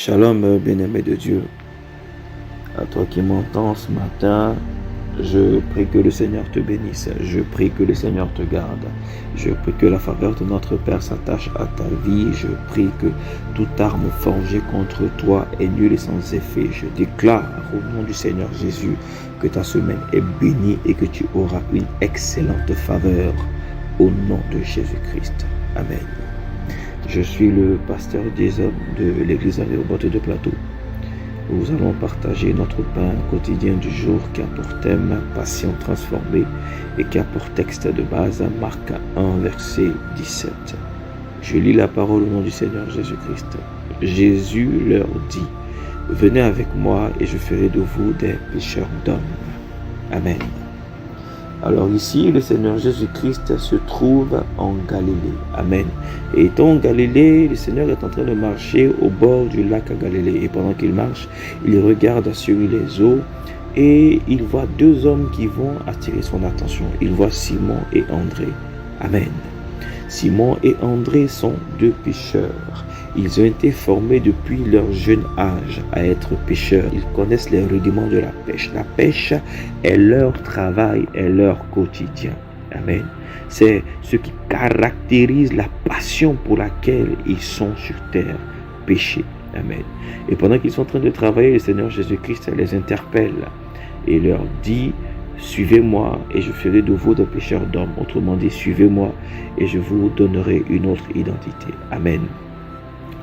Shalom, bien-aimé de Dieu. À toi qui m'entends ce matin, je prie que le Seigneur te bénisse. Je prie que le Seigneur te garde. Je prie que la faveur de notre Père s'attache à ta vie. Je prie que toute arme forgée contre toi est nulle et sans effet. Je déclare au nom du Seigneur Jésus que ta semaine est bénie et que tu auras une excellente faveur au nom de Jésus-Christ. Amen. Je suis le pasteur des hommes de l'église Aréobote de Plateau. Nous allons partager notre pain quotidien du jour qui a pour thème Passion transformée et qui a pour texte de base Marc 1, verset 17. Je lis la parole au nom du Seigneur Jésus-Christ. Jésus leur dit, « Venez avec moi et je ferai de vous des pêcheurs d'hommes. » Amen. Alors ici, le Seigneur Jésus-Christ se trouve en Galilée. Amen. Et étant en Galilée, le Seigneur est en train de marcher au bord du lac Galilée. Et pendant qu'il marche, il regarde sur les eaux et il voit deux hommes qui vont attirer son attention. Il voit Simon et André. Amen. Simon et André sont deux pêcheurs. Ils ont été formés depuis leur jeune âge à être pêcheurs. Ils connaissent les rudiments de la pêche. La pêche est leur travail, est leur quotidien. Amen. C'est ce qui caractérise la passion pour laquelle ils sont sur terre, pêcher. Amen. Et pendant qu'ils sont en train de travailler, le Seigneur Jésus-Christ les interpelle et leur dit, « Suivez-moi et je ferai de vous des pêcheurs d'hommes. » Autrement dit, suivez-moi et je vous donnerai une autre identité. Amen.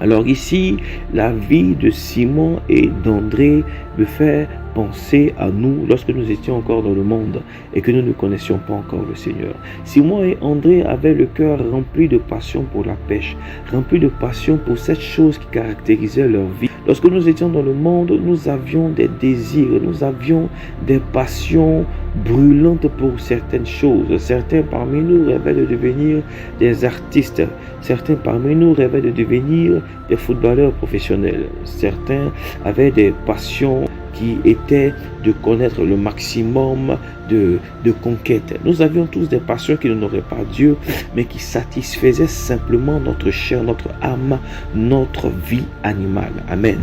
Alors ici, la vie de Simon et d'André me fait penser à nous lorsque nous étions encore dans le monde et que nous ne connaissions pas encore le Seigneur. Simon et André avaient le cœur rempli de passion pour la pêche, rempli de passion pour cette chose qui caractérisait leur vie. Lorsque nous étions dans le monde, nous avions des désirs, nous avions des passions brûlantes pour certaines choses. Certains parmi nous rêvaient de devenir des artistes. Certains parmi nous rêvaient de devenir des footballeurs professionnels. Certains avaient des passions qui étaient de connaître le maximum de conquêtes. Nous avions tous des passions qui n'honoraient pas Dieu, mais qui satisfaisaient simplement notre chair, notre âme, notre vie animale. Amen.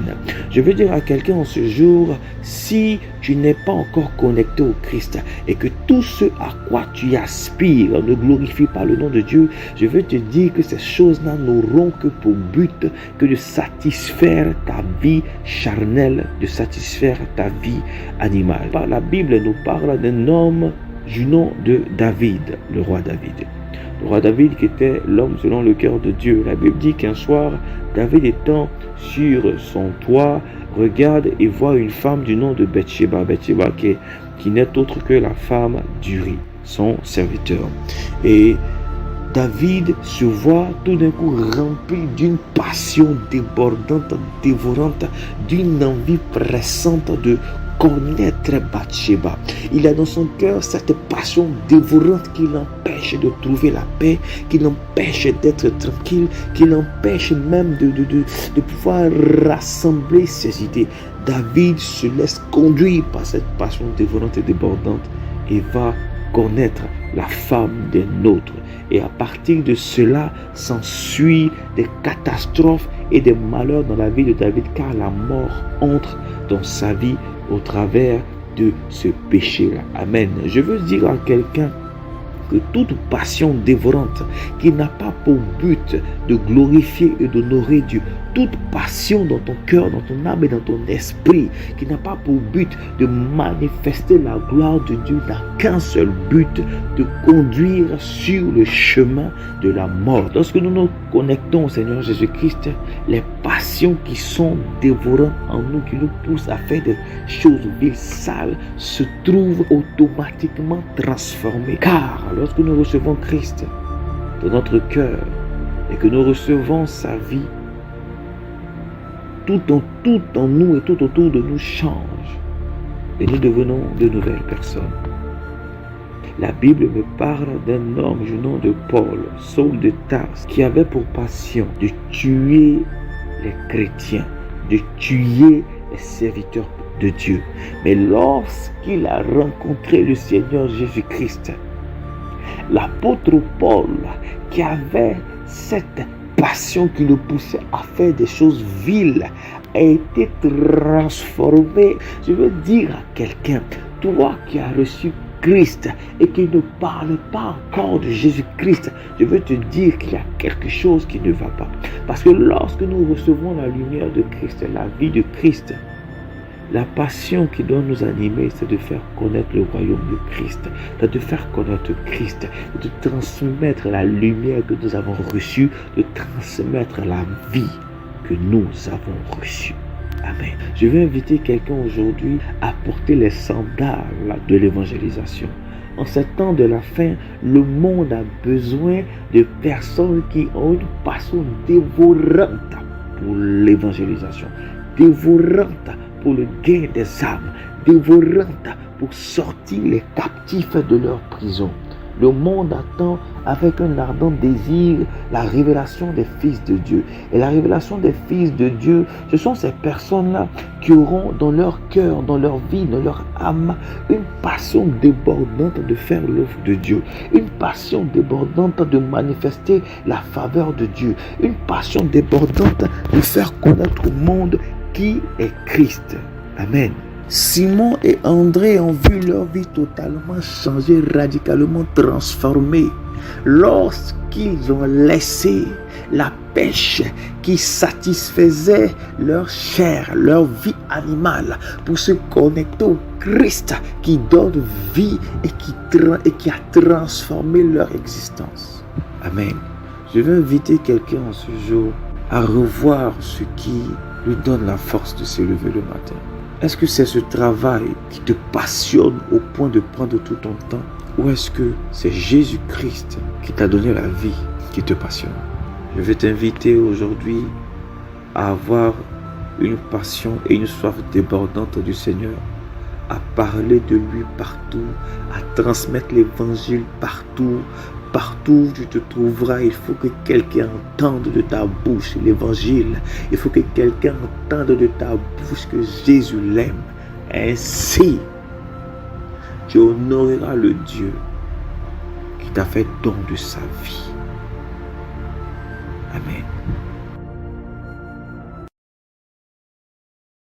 Je veux dire à quelqu'un en ce jour, si tu n'es pas encore connecté au Christ et que tout ce à quoi tu aspires ne glorifie pas le nom de Dieu, je veux te dire que ces choses-là n'auront que pour but que de satisfaire ta vie charnelle, de satisfaire ta vie animale. La Bible nous parle d'un homme du nom de David, le roi David. Le roi David qui était l'homme selon le cœur de Dieu. La Bible dit qu'un soir, David étant sur son toit, regarde et voit une femme du nom de Bathsheba. Bathsheba qui n'est autre que la femme d'Uri, son serviteur. Et David se voit tout d'un coup rempli d'une passion débordante, dévorante, d'une envie pressante de connaître Bathsheba. Il a dans son cœur cette passion dévorante qui l'empêche de trouver la paix, qui l'empêche d'être tranquille, qui l'empêche même de pouvoir rassembler ses idées. David se laisse conduire par cette passion dévorante et débordante et va connaître la femme d'un autre. Et à partir de cela, s'ensuit des catastrophes et des malheurs dans la vie de David, car la mort entre dans sa vie au travers de ce péché-là. Amen. Je veux dire à quelqu'un que toute passion dévorante qui n'a pas pour but de glorifier et d'honorer Dieu, toute passion dans ton cœur, dans ton âme et dans ton esprit qui n'a pas pour but de manifester la gloire de Dieu, n'a qu'un seul but, de conduire sur le chemin de la mort. Lorsque nous nous connectons au Seigneur Jésus-Christ, les passions qui sont dévorantes en nous, qui nous poussent à faire des choses viles, sales, se trouvent automatiquement transformées. Car lorsque nous recevons Christ dans notre cœur et que nous recevons sa vie, tout en nous et tout autour de nous change et nous devenons de nouvelles personnes. La Bible me parle d'un homme du nom de Paul, Saul de Tarse, qui avait pour passion de tuer les chrétiens, de tuer les serviteurs de Dieu. Mais lorsqu'il a rencontré le Seigneur Jésus-Christ, l'apôtre Paul, qui avait cette passion qui le poussait à faire des choses viles a été transformée. Je veux dire à quelqu'un, toi qui as reçu Christ et qui ne parle pas encore de Jésus-Christ, je veux te dire qu'il y a quelque chose qui ne va pas. Parce que lorsque nous recevons la lumière de Christ, la vie de Christ, la passion qui doit nous animer, c'est de faire connaître le royaume de Christ, de te faire connaître Christ, de te transmettre la lumière que nous avons reçue, de transmettre la vie que nous avons reçue. Amen. Je vais inviter quelqu'un aujourd'hui à porter les sandales de l'évangélisation. En ce temps de la fin, le monde a besoin de personnes qui ont une passion dévorante pour l'évangélisation, dévorante pour le gain des âmes, dévorante pour sortir les captifs de leur prison. Le monde attend avec un ardent désir la révélation des fils de Dieu. Et la révélation des fils de Dieu, ce sont ces personnes-là qui auront dans leur cœur, dans leur vie, dans leur âme, une passion débordante de faire l'œuvre de Dieu. Une passion débordante de manifester la faveur de Dieu. Une passion débordante de faire connaître au monde qui est Christ. Amen. Simon et André ont vu leur vie totalement changée, radicalement transformée lorsqu'ils ont laissé la pêche qui satisfaisait leur chair, leur vie animale, pour se connecter au Christ qui donne vie et qui a transformé leur existence. Amen. Je veux inviter quelqu'un en ce jour à revoir ce qui lui donne la force de se lever le matin. Est-ce que c'est ce travail qui te passionne au point de prendre tout ton temps? Ou est-ce que c'est Jésus-Christ qui t'a donné la vie qui te passionne? Je vais t'inviter aujourd'hui à avoir une passion et une soif débordante du Seigneur, à parler de lui partout, à transmettre l'évangile partout. Partout où tu te trouveras, il faut que quelqu'un entende de ta bouche l'évangile. Il faut que quelqu'un entende de ta bouche que Jésus l'aime. Ainsi, tu honoreras le Dieu qui t'a fait don de sa vie. Amen.